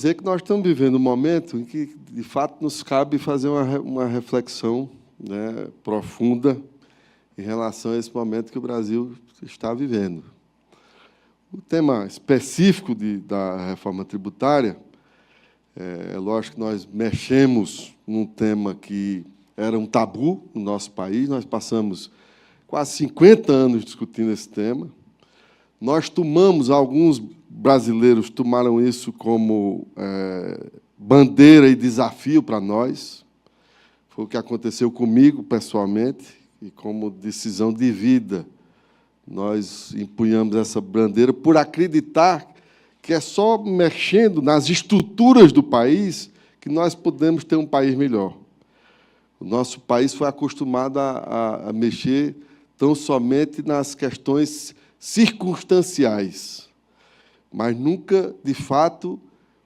dizer que nós estamos vivendo um momento em que, de fato, nos cabe fazer uma reflexão, né, profunda em relação a esse momento que o Brasil está vivendo. O tema específico da reforma tributária, é lógico que nós mexemos num tema que era um tabu no nosso país, nós passamos quase 50 anos discutindo esse tema. Nós alguns brasileiros tomaram isso como bandeira e desafio para nós. Foi o que aconteceu comigo, pessoalmente, e como decisão de vida. Nós empunhamos essa bandeira por acreditar que é só mexendo nas estruturas do país que nós podemos ter um país melhor. O nosso país foi acostumado a mexer tão somente nas questões circunstanciais, mas nunca, de fato,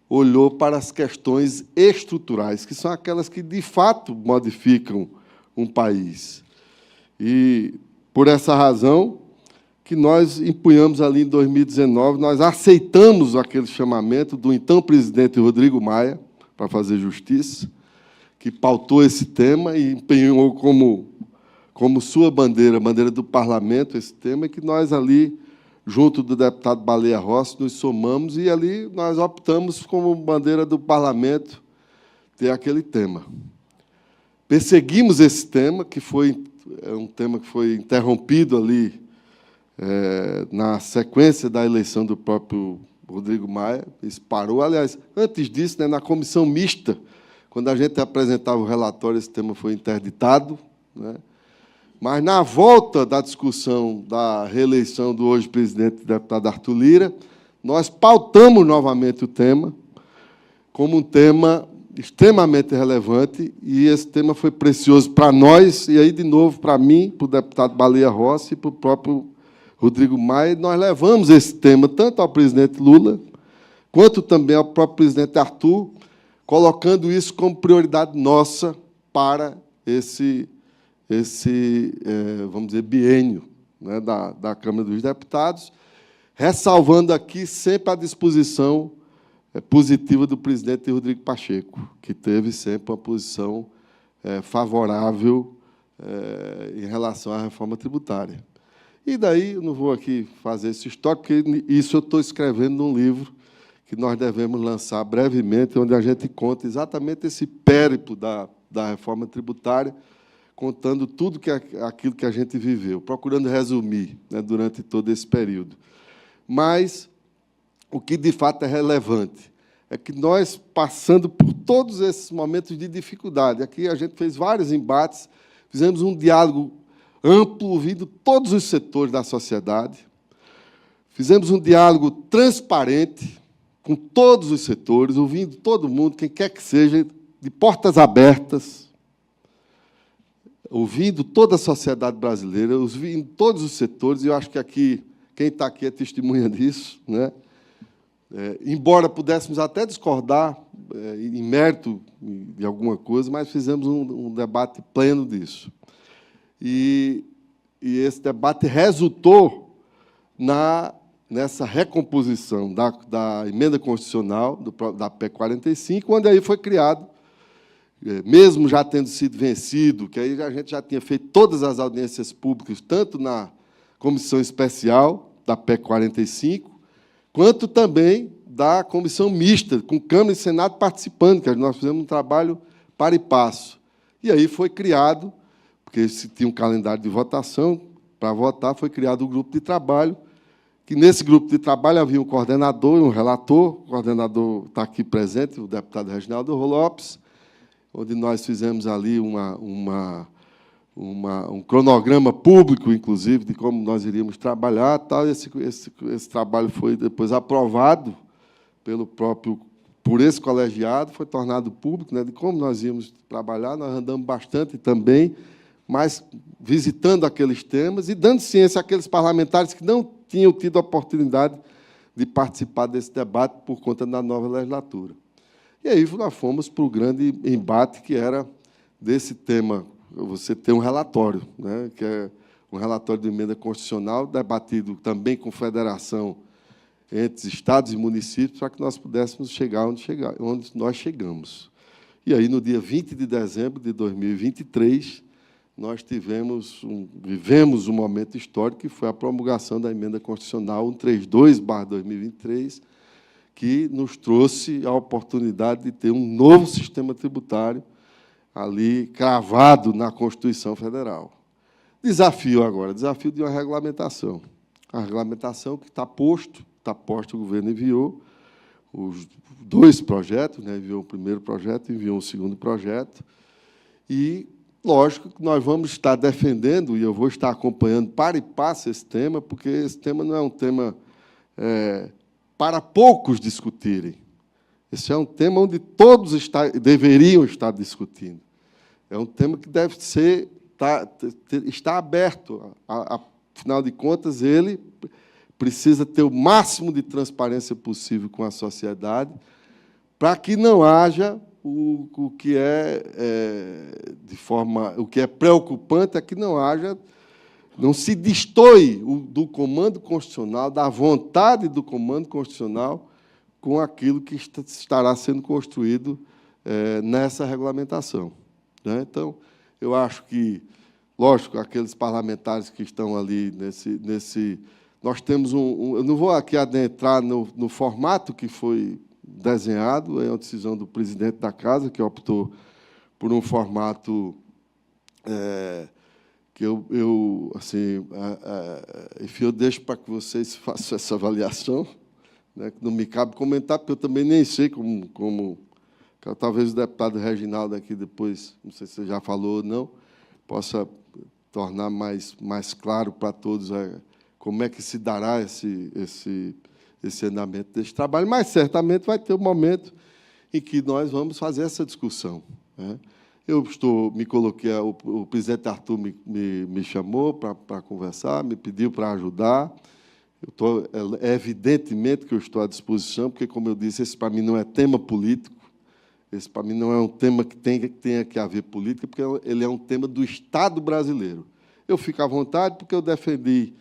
olhou para as questões estruturais, que são aquelas que, de fato, modificam um país. E, por essa razão, que nós empunhamos ali em 2019, nós aceitamos aquele chamamento do então presidente Rodrigo Maia, para fazer justiça, que pautou esse tema e empenhou como sua bandeira, bandeira do parlamento, esse tema, e que nós ali, junto do deputado Baleia Rossi, nos somamos, e ali nós optamos como bandeira do parlamento ter aquele tema. Perseguimos esse tema, que foi um tema que foi interrompido ali na sequência da eleição do próprio Rodrigo Maia, isso parou. Aliás, antes disso, né, na comissão mista, quando a gente apresentava o relatório, esse tema foi interditado, né? Mas, na volta da discussão da reeleição do hoje presidente, deputado Arthur Lira, nós pautamos novamente o tema como um tema extremamente relevante, e esse tema foi precioso para nós, e aí, de novo, para mim, para o deputado Baleia Rossi e para o próprio Rodrigo Maia. Nós levamos esse tema tanto ao presidente Lula, quanto também ao próprio presidente Arthur, colocando isso como prioridade nossa para esse vamos dizer, biênio, né, da Câmara dos Deputados, ressalvando aqui sempre a disposição positiva do presidente Rodrigo Pacheco, que teve sempre uma posição favorável em relação à reforma tributária. E daí, eu não vou aqui fazer esse histórico, porque isso eu estou escrevendo num livro que nós devemos lançar brevemente, onde a gente conta exatamente esse périplo da reforma tributária, contando tudo aquilo que a gente viveu, procurando resumir, né, durante todo esse período. Mas o que, de fato, é relevante é que nós, passando por todos esses momentos de dificuldade, aqui a gente fez vários embates, fizemos um diálogo amplo, ouvindo todos os setores da sociedade, fizemos um diálogo transparente com todos os setores, ouvindo todo mundo, quem quer que seja, de portas abertas, ouvindo toda a sociedade brasileira, ouvindo todos os setores, e eu acho que aqui, quem está aqui é testemunha disso, né? Embora pudéssemos até discordar em mérito de alguma coisa, mas fizemos um debate pleno disso. E esse debate resultou nessa recomposição da emenda constitucional, da PEC 45, onde aí foi criado, mesmo já tendo sido vencido, que aí a gente já tinha feito todas as audiências públicas, tanto na comissão especial da PEC 45, quanto também da comissão mista, com Câmara e Senado participando, que nós fizemos um trabalho para e passo. E aí foi criado, porque se tinha um calendário de votação, para votar, foi criado um grupo de trabalho, que nesse grupo de trabalho havia um coordenador e um relator. O coordenador está aqui presente, o deputado Reginaldo Lopes, onde nós fizemos ali um cronograma público, inclusive, de como nós iríamos trabalhar. Tal. Esse trabalho foi depois aprovado por esse colegiado, foi tornado público, né, de como nós íamos trabalhar. Nós andamos bastante também, mas visitando aqueles temas e dando ciência àqueles parlamentares que não tinham tido a oportunidade de participar desse debate por conta da nova legislatura. E aí nós fomos para o grande embate, que era desse tema. Você tem um relatório, né, que é um relatório de emenda constitucional, debatido também com federação entre estados e municípios para que nós pudéssemos chegar onde nós chegamos. E aí, no dia 20 de dezembro de 2023, nós vivemos um momento histórico, que foi a promulgação da Emenda Constitucional 132/2023, que nos trouxe a oportunidade de ter um novo sistema tributário ali cravado na Constituição Federal. Desafio agora, desafio de uma regulamentação. A regulamentação que está posto, o governo enviou os 2 projetos, né? Enviou o primeiro projeto, enviou o segundo projeto, e, lógico, que nós vamos estar defendendo, e eu vou estar acompanhando para e passo esse tema, porque esse tema não é um tema para poucos discutirem. Esse é um tema onde todos deveriam estar discutindo. É um tema que deve estar aberto. Afinal de contas, ele precisa ter o máximo de transparência possível com a sociedade, para que não haja o que é preocupante é que não se destoe do comando constitucional, da vontade do comando constitucional, com aquilo que estará sendo construído nessa regulamentação, né? Então, eu acho que, lógico, aqueles parlamentares que estão ali nesse nós temos eu não vou aqui adentrar no formato que foi desenhado, é uma decisão do presidente da Casa, que optou por um formato que enfim, eu deixo para que vocês façam essa avaliação, né, que não me cabe comentar, porque eu também nem sei como talvez o deputado Reginaldo aqui depois, não sei se você já falou ou não, possa tornar mais claro para todos como é que se dará esse andamento desse trabalho, mas certamente vai ter um momento em que nós vamos fazer essa discussão, né? Me coloquei, o presidente Arthur me chamou para conversar, me pediu para ajudar. Evidentemente que eu estou à disposição, porque, como eu disse, esse, para mim, não é tema político, esse, para mim, não é um tema que tenha que haver política, porque ele é um tema do Estado brasileiro. Eu fico à vontade, porque eu defendi,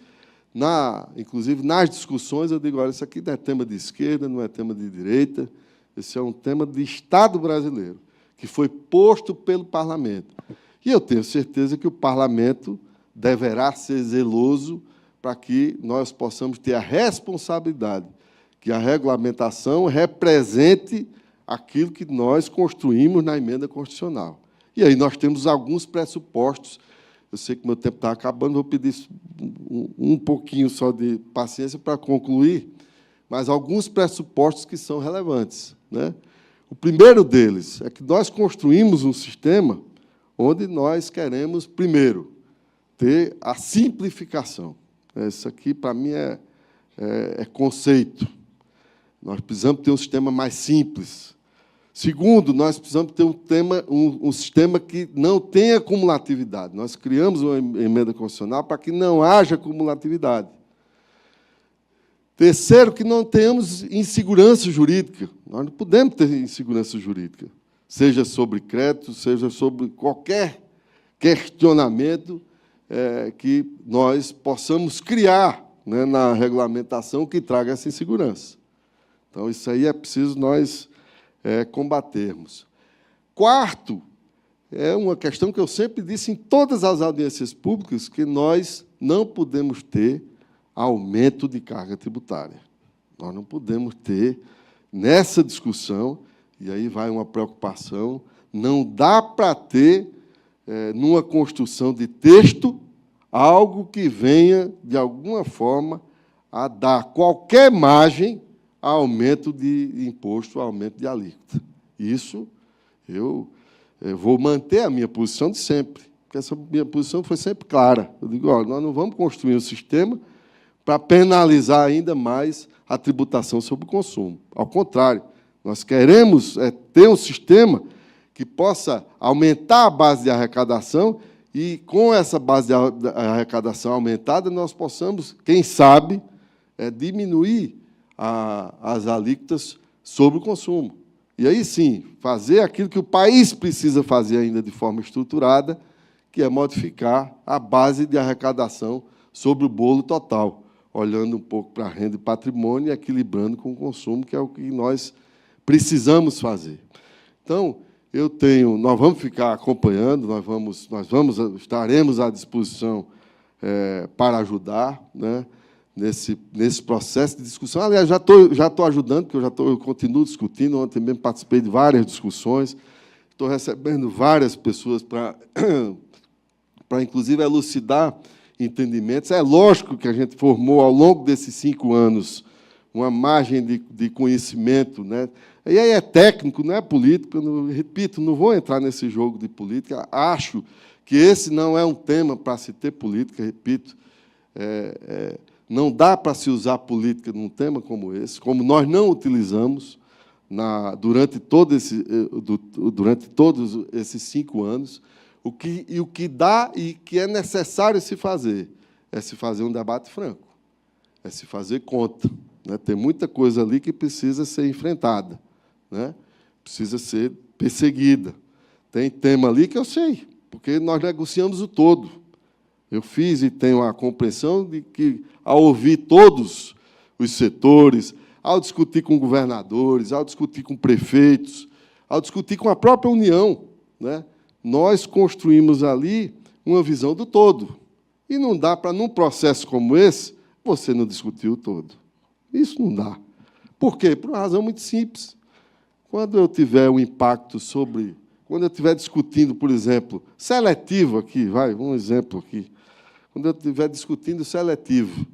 inclusive nas discussões, eu digo, olha, isso aqui não é tema de esquerda, não é tema de direita, esse é um tema de Estado brasileiro, que foi posto pelo Parlamento. E eu tenho certeza que o Parlamento deverá ser zeloso para que nós possamos ter a responsabilidade que a regulamentação represente aquilo que nós construímos na emenda constitucional. E aí nós temos alguns pressupostos. Eu sei que meu tempo está acabando, vou pedir um pouquinho só de paciência para concluir, mas alguns pressupostos que são relevantes, né? O primeiro deles é que nós construímos um sistema onde nós queremos, primeiro, ter a simplificação. Isso aqui, para mim, é conceito. Nós precisamos ter um sistema mais simples. Segundo, nós precisamos ter um sistema que não tenha cumulatividade. Nós criamos uma emenda constitucional para que não haja cumulatividade. Terceiro, que não tenhamos insegurança jurídica. Nós não podemos ter insegurança jurídica, seja sobre crédito, seja sobre qualquer questionamento que nós possamos criar, né, na regulamentação que traga essa insegurança. Então, isso aí é preciso nós combatermos. Quarto, é uma questão que eu sempre disse em todas as audiências públicas, que nós não podemos ter aumento de carga tributária. Nós não podemos ter, nessa discussão, e aí vai uma preocupação, não dá para ter, numa construção de texto, algo que venha, de alguma forma, a dar qualquer margem a aumento de imposto, a aumento de alíquota. Isso eu vou manter a minha posição de sempre, porque essa minha posição foi sempre clara. Eu digo, olha, nós não vamos construir um sistema para penalizar ainda mais a tributação sobre o consumo. Ao contrário, nós queremos ter um sistema que possa aumentar a base de arrecadação e, com essa base de arrecadação aumentada, nós possamos, quem sabe, diminuir as alíquotas sobre o consumo. E aí, sim, fazer aquilo que o país precisa fazer ainda de forma estruturada, que é modificar a base de arrecadação sobre o bolo total. olhando um pouco para a renda e patrimônio e equilibrando com o consumo, que é o que nós precisamos fazer. Então, nós vamos ficar acompanhando, estaremos à disposição para ajudar, né, nesse processo de discussão. Aliás, já estou ajudando, porque eu continuo discutindo. Ontem mesmo participei de várias discussões, estou recebendo várias pessoas para inclusive, elucidar entendimentos. É lógico que a gente formou, ao longo desses 5 anos, uma margem de conhecimento, né? E aí é técnico, não é político. Repito, não vou entrar nesse jogo de política. Acho que esse não é um tema para se ter política. Repito, não dá para se usar política num tema como esse, como nós não utilizamos durante todos esses 5 anos. O que dá e que é necessário se fazer é se fazer um debate franco, é se fazer conta, né? Tem muita coisa ali que precisa ser enfrentada, né? Precisa ser perseguida. Tem tema ali que eu sei, porque nós negociamos o todo. Eu fiz e tenho a compreensão de que, ao ouvir todos os setores, ao discutir com governadores, ao discutir com prefeitos, ao discutir com a própria União, né, nós construímos ali uma visão do todo. E não dá para, num processo como esse, você não discutir o todo. Isso não dá. Por quê? Por uma razão muito simples. Quando eu tiver um impacto sobre... Quando eu estiver discutindo, por exemplo, seletivo aqui, um exemplo aqui. Quando eu estiver discutindo seletivo,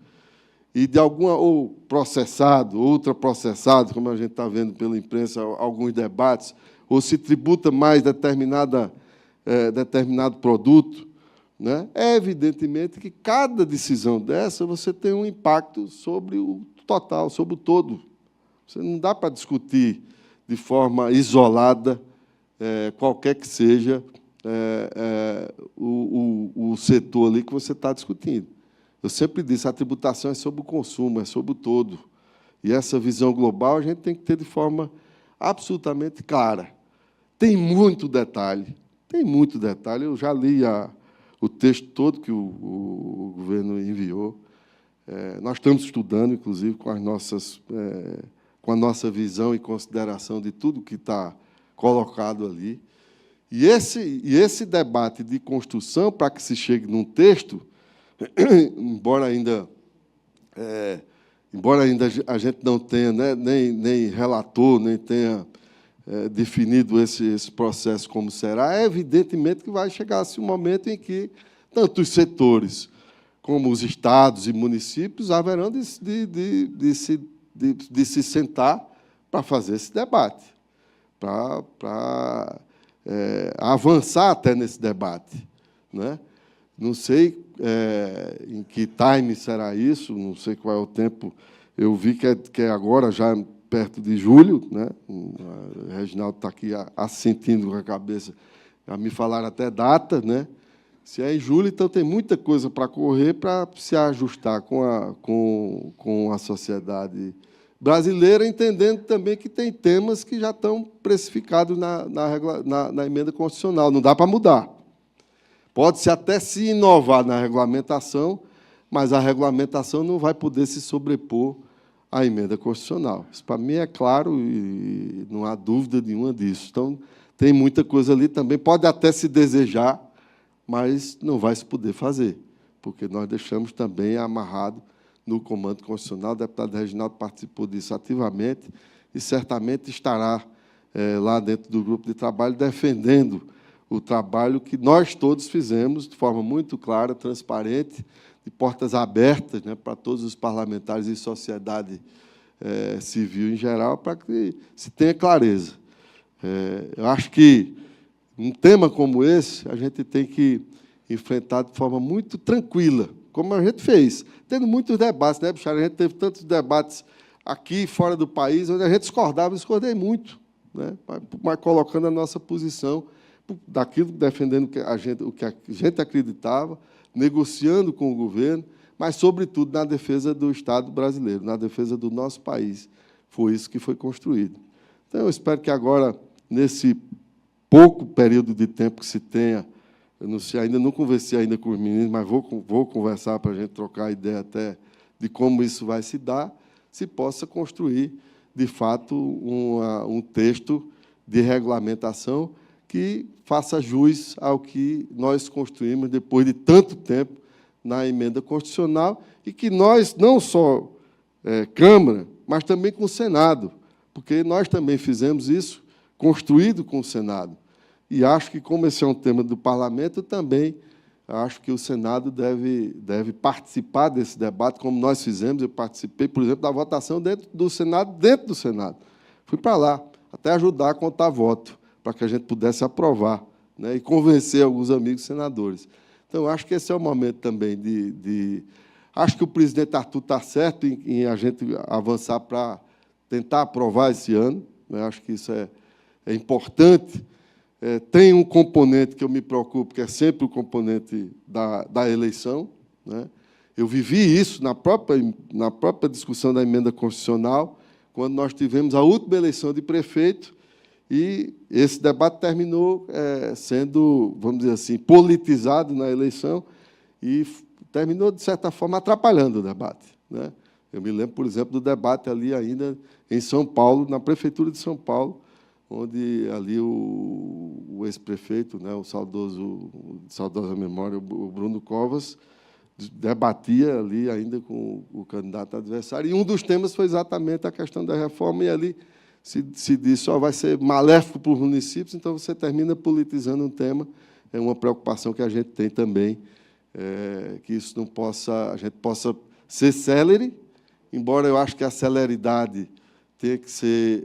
e de alguma, ou processado, ultraprocessado, como a gente está vendo pela imprensa, alguns debates, ou se tributa mais determinado produto, né? É evidentemente que cada decisão dessa você tem um impacto sobre o total, sobre o todo. Você não dá para discutir de forma isolada, qualquer que seja o setor ali que você está discutindo. Eu sempre disse, a tributação é sobre o consumo, é sobre o todo. E essa visão global a gente tem que ter de forma absolutamente clara. Tem muito detalhe, Eu já li o texto todo que o governo enviou. Nós estamos estudando, inclusive, com a nossa visão e consideração de tudo que está colocado ali. E esse debate de construção, para que se chegue num texto, embora ainda a gente não tenha, né, nem relator, nem tenha definido esse processo como será, é evidentemente que vai chegar-se um momento em que tanto os setores como os estados e municípios haverão de se sentar para fazer esse debate, para avançar até nesse debate, né? Não sei em que time será isso, não sei qual é o tempo. Eu vi que é agora, já perto de julho, né? O Reginaldo está aqui assentindo com a cabeça, já me falaram até data, né? Se é em julho, então tem muita coisa para correr para se ajustar com a sociedade brasileira, entendendo também que tem temas que já estão precificados na emenda constitucional, não dá para mudar. Pode-se até se inovar na regulamentação, mas a regulamentação não vai poder se sobrepor à emenda constitucional. Isso, para mim, é claro e não há dúvida nenhuma disso. Então, tem muita coisa ali também. Pode até se desejar, mas não vai se poder fazer, porque nós deixamos também amarrado no comando constitucional. O deputado Reginaldo participou disso ativamente e certamente estará lá dentro do grupo de trabalho defendendo o trabalho que nós todos fizemos de forma muito clara, transparente, de portas abertas, né, para todos os parlamentares e sociedade civil em geral, para que se tenha clareza. Eu acho que um tema como esse a gente tem que enfrentar de forma muito tranquila, como a gente fez, tendo muitos debates, né, Bichara? A gente teve tantos debates aqui, fora do país, onde a gente discordava, discordei muito, né, mas colocando a nossa posição daquilo, defendendo o que a gente acreditava, negociando com o governo, mas, sobretudo, na defesa do Estado brasileiro, na defesa do nosso país. Foi isso que foi construído. Então, eu espero que agora, nesse pouco período de tempo que se tenha, eu não sei, ainda não conversei ainda com os meninos, mas vou conversar para a gente trocar ideia até de como isso vai se dar, se possa construir, de fato, um texto de regulamentação que faça jus ao que nós construímos depois de tanto tempo na emenda constitucional e que nós, não só Câmara, mas também com o Senado, porque nós também fizemos isso, construído com o Senado. E acho que, como esse é um tema do Parlamento, também acho que o Senado deve participar desse debate, como nós fizemos. Eu participei, por exemplo, da votação dentro do Senado. Fui para lá, até ajudar a contar voto, para que a gente pudesse aprovar, né, e convencer alguns amigos senadores. Então, acho que esse é o momento também Acho que o presidente Arthur está certo em a gente avançar para tentar aprovar esse ano, né? Acho que isso é importante. Tem um componente que eu me preocupo, que é sempre o componente da eleição, né? Eu vivi isso na própria discussão da emenda constitucional, quando nós tivemos a última eleição de prefeito, e esse debate terminou sendo, vamos dizer assim, politizado na eleição e terminou, de certa forma, atrapalhando o debate, né? Eu me lembro, por exemplo, do debate ali ainda em São Paulo, na Prefeitura de São Paulo, onde ali o ex-prefeito, né, o saudosa memória, o Bruno Covas, debatia ali ainda com o candidato adversário, e um dos temas foi exatamente a questão da reforma, e ali se disse, vai ser maléfico para os municípios, então você termina politizando um tema. É uma preocupação que a gente tem também, que isso não a gente possa ser célere, embora eu acho que a celeridade tenha que ser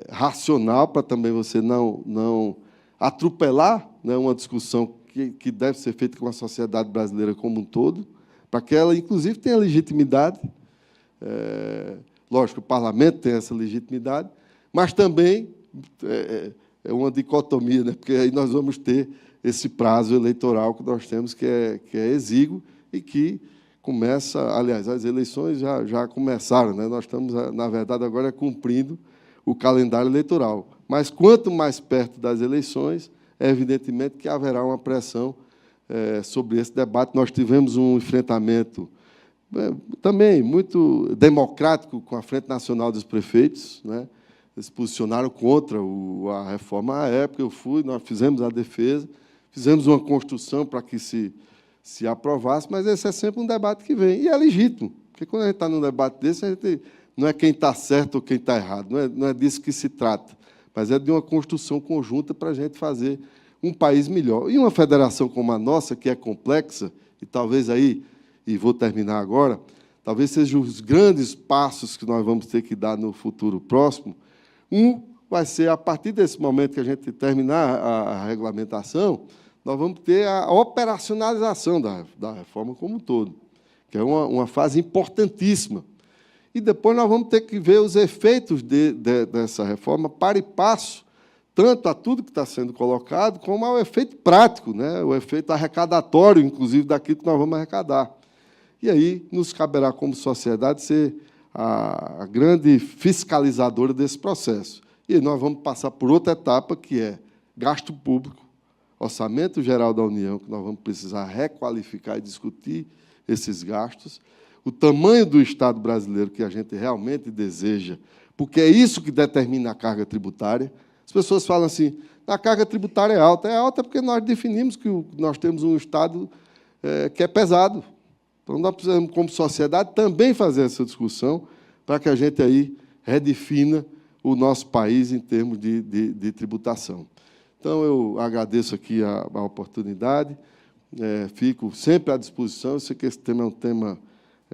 racional, para também você não atropelar, né, uma discussão que deve ser feita com a sociedade brasileira como um todo, para que ela, inclusive, tenha legitimidade. Lógico, o parlamento tem essa legitimidade, mas também é uma dicotomia, né, porque aí nós vamos ter esse prazo eleitoral que nós temos, que é exíguo e que começa, aliás, as eleições já começaram, né? Nós estamos, na verdade, agora cumprindo o calendário eleitoral. Mas, quanto mais perto das eleições, é evidentemente que haverá uma pressão sobre esse debate. Nós tivemos um enfrentamento também muito democrático com a Frente Nacional dos Prefeitos, né? Eles se posicionaram contra a reforma à época. Nós fizemos a defesa, fizemos uma construção para que se aprovasse, mas esse é sempre um debate que vem, e é legítimo, porque quando a gente está num debate desse, a gente não é quem está certo ou quem está errado, não é disso que se trata, mas é de uma construção conjunta para a gente fazer um país melhor. E uma federação como a nossa, que é complexa, e talvez aí, e vou terminar agora, talvez sejam os grandes passos que nós vamos ter que dar no futuro próximo. Vai ser, a partir desse momento que a gente terminar a regulamentação, nós vamos ter a operacionalização da reforma como um todo, que é uma fase importantíssima. E depois nós vamos ter que ver os efeitos dessa reforma para e passo, tanto a tudo que está sendo colocado, como ao efeito prático, né? O efeito arrecadatório, inclusive, daquilo que nós vamos arrecadar. E aí nos caberá, como sociedade, ser a grande fiscalizadora desse processo. E nós vamos passar por outra etapa, que é gasto público, Orçamento Geral da União, que nós vamos precisar requalificar e discutir esses gastos, o tamanho do Estado brasileiro que a gente realmente deseja, porque é isso que determina a carga tributária. As pessoas falam assim, a carga tributária é alta porque nós definimos que nós temos um Estado que é pesado. Então, nós precisamos, como sociedade, também fazer essa discussão para que a gente aí redefina o nosso país em termos de tributação. Então, eu agradeço aqui a oportunidade, fico sempre à disposição. Eu sei que esse tema é um tema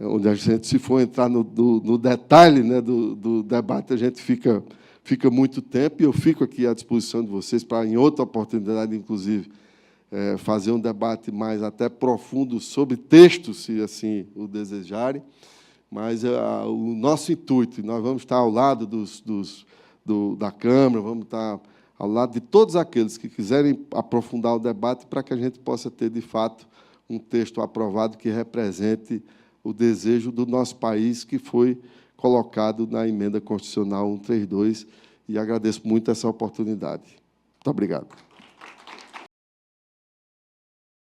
onde a gente, se for entrar no detalhe, né, do debate, a gente fica muito tempo, e eu fico aqui à disposição de vocês para, em outra oportunidade, inclusive, fazer um debate mais até profundo sobre textos, se assim o desejarem. Mas o nosso intuito, nós vamos estar ao lado da Câmara, vamos estar ao lado de todos aqueles que quiserem aprofundar o debate, para que a gente possa ter, de fato, um texto aprovado que represente o desejo do nosso país, que foi colocado na Emenda Constitucional 132, e agradeço muito essa oportunidade. Muito obrigado.